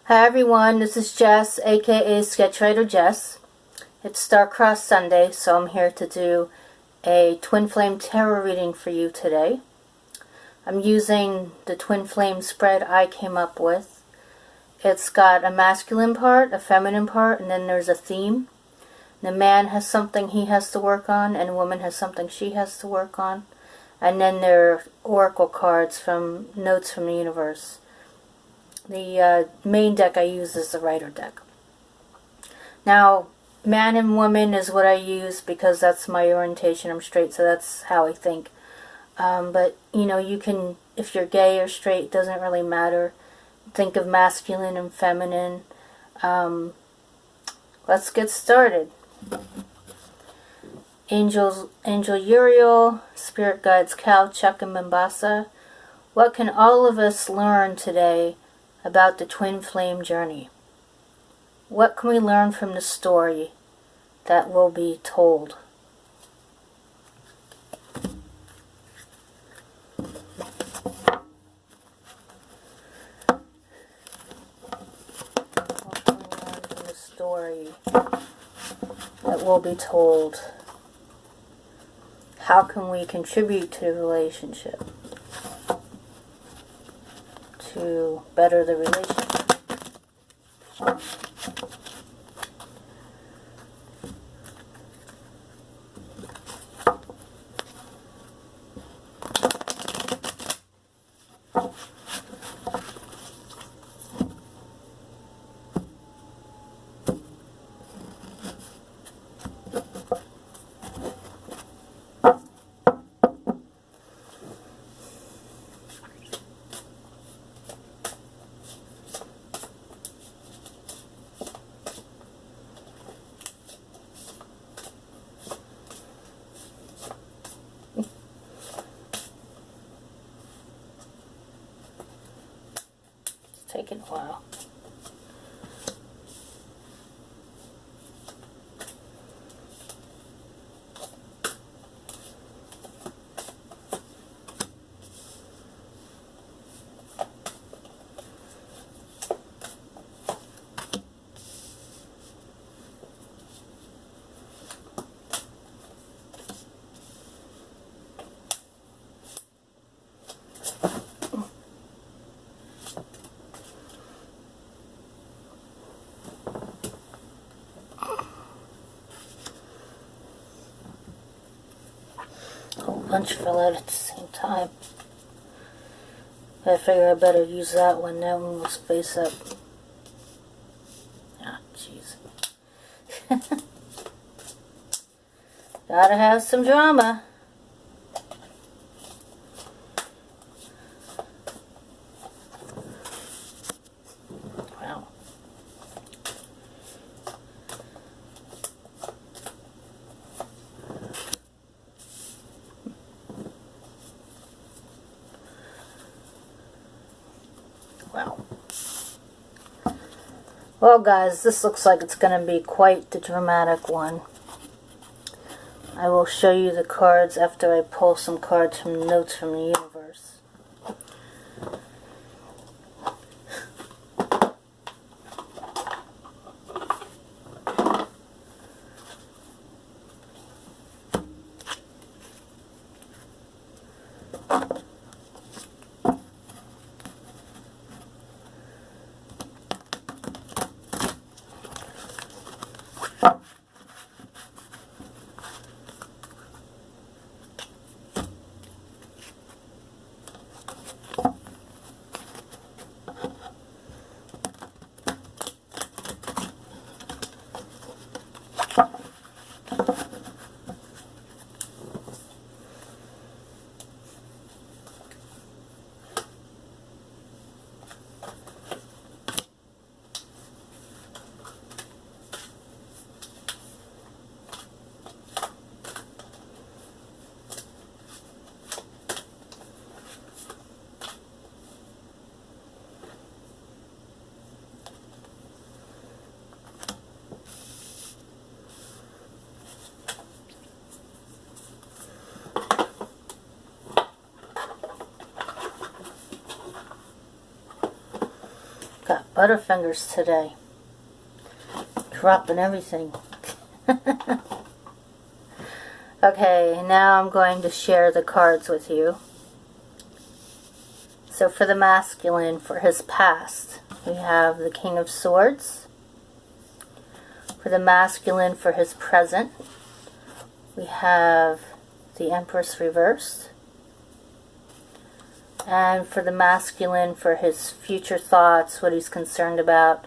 Hi everyone, this is Jess, aka Sketchwriter Jess. It's Star-Crossed Sunday, so I'm here to do a Twin Flame Tarot reading for you today. I'm using the Twin Flame spread I came up with. It's got a masculine part, a feminine part, and then there's a theme. The man has something he has to work on, and the woman has something she has to work on. And then there are oracle cards from Notes from the Universe. The main deck I use is the Rider deck. Now, man and woman is what I use because that's my orientation. I'm straight, so that's how I think. But, you know, you can, if you're gay or straight, it doesn't really matter. Think of masculine and feminine. Let's get started. Angel Uriel, Spirit Guides Cal, Chuck, and Mombasa. What can all of us learn today about the Twin Flame journey? What can we learn from the story that will be told? What can we learn from the story that will be told? How can we contribute to the relationship? To better the relationship? Taking a while. Bunch fell out at the same time. I figure I better use that one. That one was face up. Ah, jeez. Gotta have some drama. Wow. Wow. Well, guys, this looks like it's going to be quite the dramatic one. I will show you the cards after I pull some cards from Notes from the Universe. Butterfingers today. Dropping everything. Okay, now I'm going to share the cards with you. So for the masculine, for his past, we have the King of Swords. For the masculine, for his present, we have the Empress reversed. And for the masculine, for his future thoughts, what he's concerned about,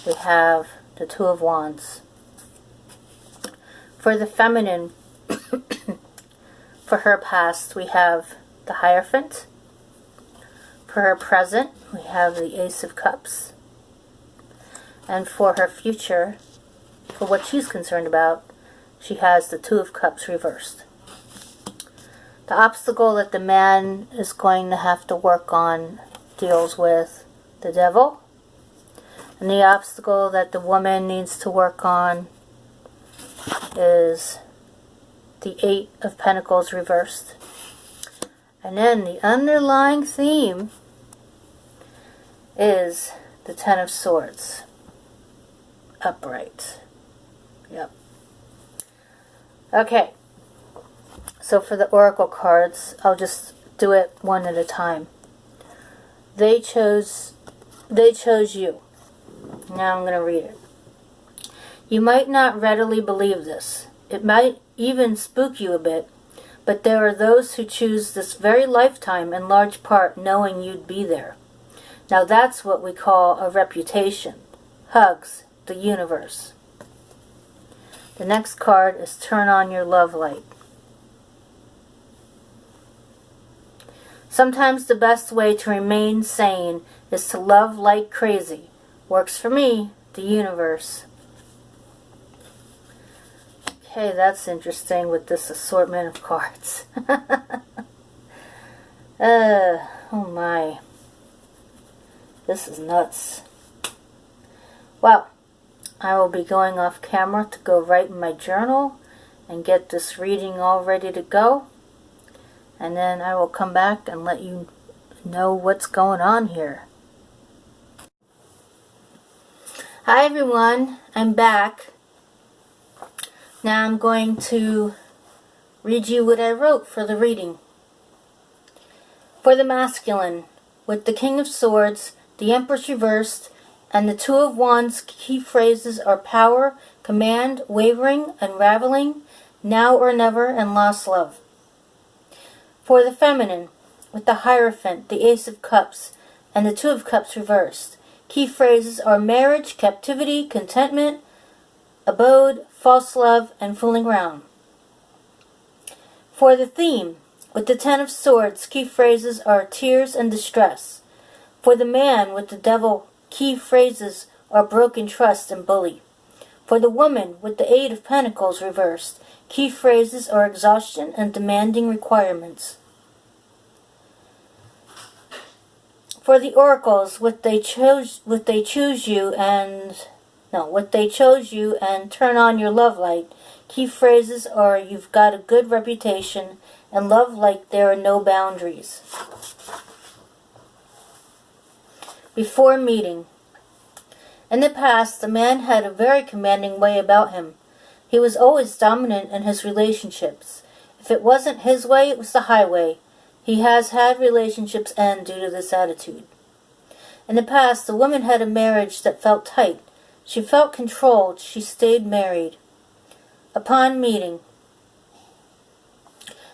we have the Two of Wands. For the feminine, for her past, we have the Hierophant. For her present, we have the Ace of Cups. And for her future, for what she's concerned about, she has the Two of Cups reversed. The obstacle that the man is going to have to work on deals with the Devil. And the obstacle that the woman needs to work on is the Eight of Pentacles reversed. And then the underlying theme is the Ten of Swords upright. Yep. Okay. So for the oracle cards, I'll just do it one at a time. They chose you. Now I'm going to read it. You might not readily believe this. It might even spook you a bit, but there are those who choose this very lifetime in large part knowing you'd be there. Now that's what we call a reputation. Hugs, the universe. The next card is Turn on Your Love Light. Sometimes the best way to remain sane is to love like crazy. Works for me, the universe. Okay, that's interesting with this assortment of cards. Oh my. This is nuts. Well, I will be going off camera to go write in my journal and get this reading all ready to go. And then I will come back and let you know what's going on here. Hi everyone, I'm back. Now I'm going to read you what I wrote for the reading. For the masculine, with the King of Swords, the Empress reversed, and the Two of Wands, key phrases are power, command, wavering, unraveling, now or never, and lost love. For the feminine, with the Hierophant, the Ace of Cups, and the Two of Cups reversed, key phrases are marriage, captivity, contentment, abode, false love, and fooling around. For the theme, with the Ten of Swords, key phrases are tears and distress. For the man with the Devil, key phrases are broken trust and bully. For the woman with the Eight of Pentacles reversed, key phrases are exhaustion and demanding requirements. For the oracles, what they chose you and turn on your love light, key phrases are you've got a good reputation and love like there are no boundaries. Before meeting. In the past, the man had a very commanding way about him. He was always dominant in his relationships. If it wasn't his way, it was the highway. He has had relationships end due to this attitude. In the past, the woman had a marriage that felt tight. She felt controlled. She stayed married. Upon meeting,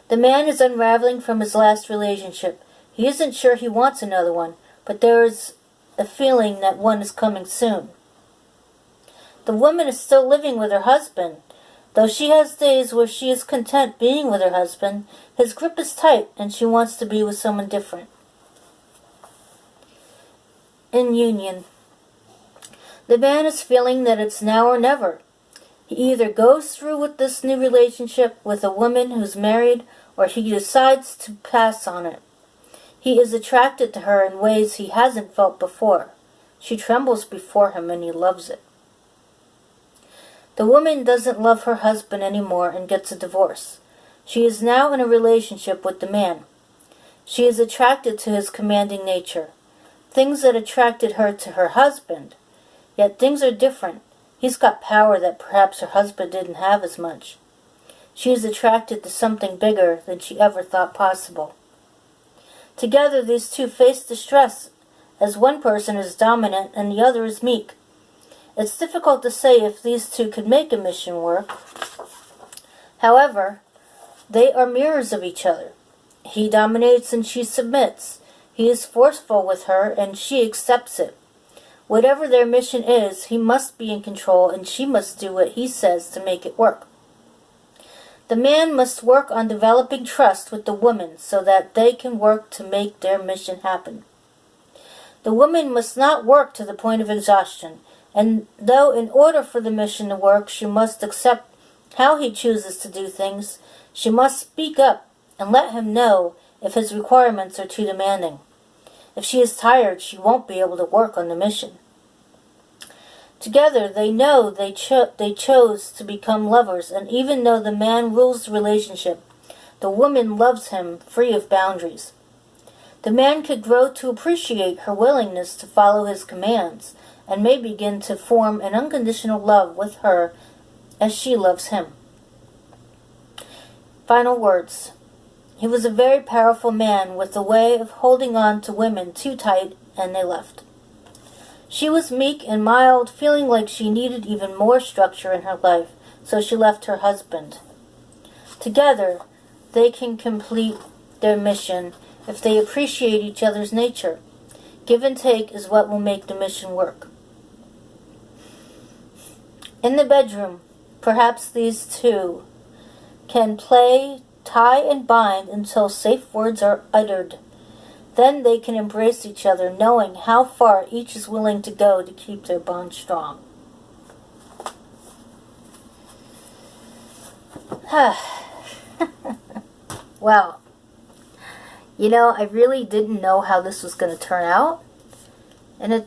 the man is unraveling from his last relationship. He isn't sure he wants another one, but there is a feeling that one is coming soon. The woman is still living with her husband. Though she has days where she is content being with her husband, his grip is tight and she wants to be with someone different. In union. The man is feeling that it's now or never. He either goes through with this new relationship with a woman who's married, or he decides to pass on it. He is attracted to her in ways he hasn't felt before. She trembles before him and he loves it. The woman doesn't love her husband anymore and gets a divorce. She is now in a relationship with the man. She is attracted to his commanding nature. things that attracted her to her husband. Yet things are different. He's got power that perhaps her husband didn't have as much. She is attracted to something bigger than she ever thought possible. Together, these two face distress, as one person is dominant and the other is meek. It's difficult to say if these two could make a mission work. However, they are mirrors of each other. He dominates and she submits. He is forceful with her and she accepts it. Whatever their mission is, he must be in control and she must do what he says to make it work. The man must work on developing trust with the woman so that they can work to make their mission happen. The woman must not work to the point of exhaustion, and though in order for the mission to work she must accept how he chooses to do things, she must speak up and let him know if his requirements are too demanding. If she is tired, she won't be able to work on the mission. Together, they know they chose to become lovers, and even though the man rules the relationship, the woman loves him free of boundaries. The man could grow to appreciate her willingness to follow his commands, and may begin to form an unconditional love with her as she loves him. Final words. He was a very powerful man with a way of holding on to women too tight, and they left. She was meek and mild, feeling like she needed even more structure in her life, so she left her husband. Together, they can complete their mission if they appreciate each other's nature. Give and take is what will make the mission work. In the bedroom, perhaps these two can play, tie, and bind until safe words are uttered. Then they can embrace each other, knowing how far each is willing to go to keep their bond strong. Well, I really didn't know how this was going to turn out. And it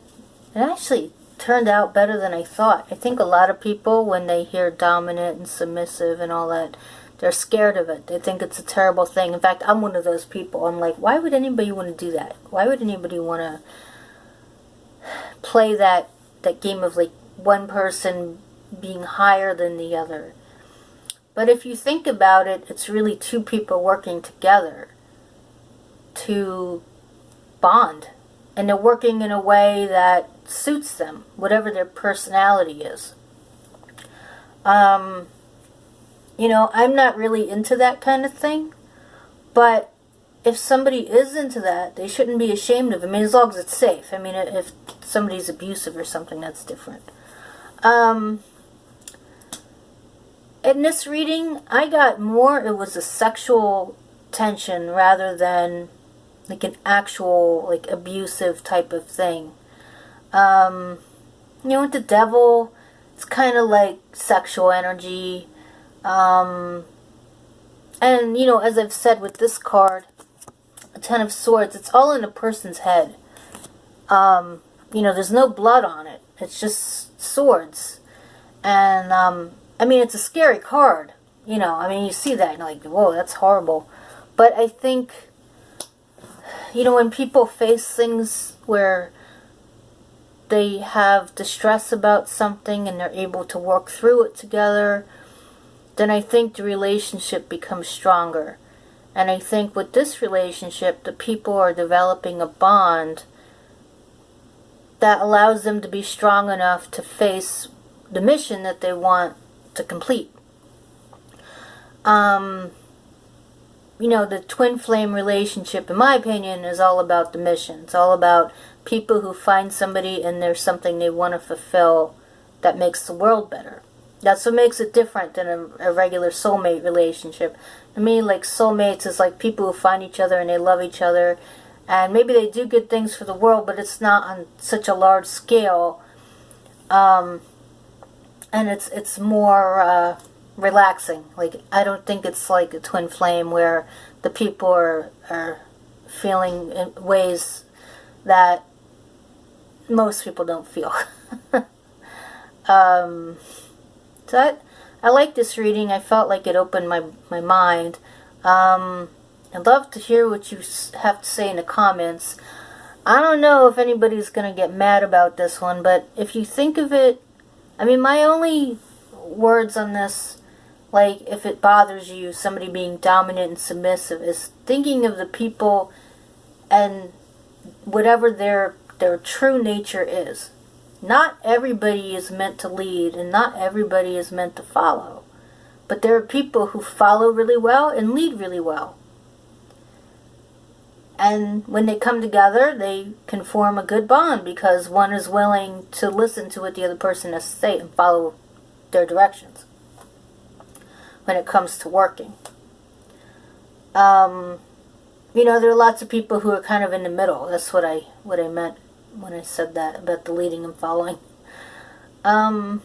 actually turned out better than I thought. I think a lot of people, when they hear dominant and submissive and all that, they're scared of it. They think it's a terrible thing. In fact, I'm one of those people. I'm like, why would anybody want to do that? Why would anybody want to play that game of like one person being higher than the other? But if you think about it, it's really two people working together to bond. And they're working in a way that suits them, whatever their personality is. I'm not really into that kind of thing, but if somebody is into that, they shouldn't be ashamed of it. I mean, as long as it's safe. I mean, if somebody's abusive or something, that's different. In this reading, I got more, it was a sexual tension rather than like an actual, like, abusive type of thing. With the devil, it's kind of like sexual energy. And, as I've said with this card, a Ten of Swords, it's all in a person's head. There's no blood on it. It's just swords. And, it's a scary card. You see that and you're like, whoa, that's horrible. But I think, when people face things where they have distress about something and they're able to work through it together, then I think the relationship becomes stronger. And I think with this relationship, the people are developing a bond that allows them to be strong enough to face the mission that they want to complete. The twin flame relationship, in my opinion, is all about the mission. It's all about people who find somebody and there's something they want to fulfill that makes the world better. That's what makes it different than a regular soulmate relationship. To me, like, soulmates is like people who find each other and they love each other. And maybe they do good things for the world, but it's not on such a large scale. And it's more relaxing. Like, I don't think it's like a twin flame where the people are feeling in ways that most people don't feel. So I like this reading. I felt like it opened my mind. I'd love to hear what you have to say in the comments. I don't know if anybody's going to get mad about this one, but if you think of it, I mean, my only words on this, like if it bothers you, somebody being dominant and submissive, is thinking of the people and whatever their true nature is. Not everybody is meant to lead, and not everybody is meant to follow. But there are people who follow really well and lead really well. And when they come together, they can form a good bond because one is willing to listen to what the other person has to say and follow their directions when it comes to working. You know, there are lots of people who are kind of in the middle. That's what I meant when I said that about the leading and following. So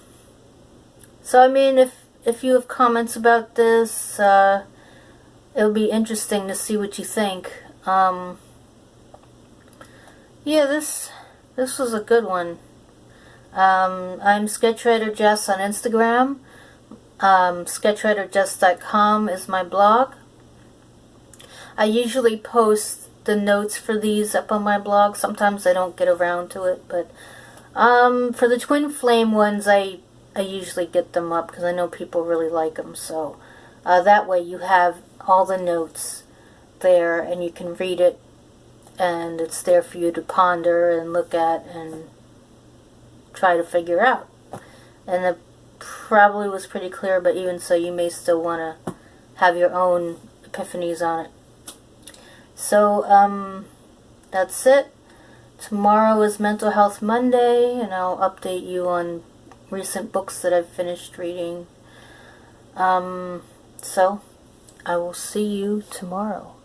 I mean, if you have comments about this, it'll be interesting to see what you think. Yeah, this was a good one. I'm Sketchwriter Jess on Instagram. Sketchwriterjess.com is my blog. I usually post the notes for these up on my blog. Sometimes I don't get around to it, but for the twin flame ones, I usually get them up because I know people really like them. So that way you have all the notes there and you can read it, and it's there for you to ponder and look at and try to figure out. And it probably was pretty clear, but even so, you may still want to have your own epiphanies on it. So that's it. Tomorrow is Mental Health Monday, and I'll update you on recent books that I've finished reading. So I will see you tomorrow.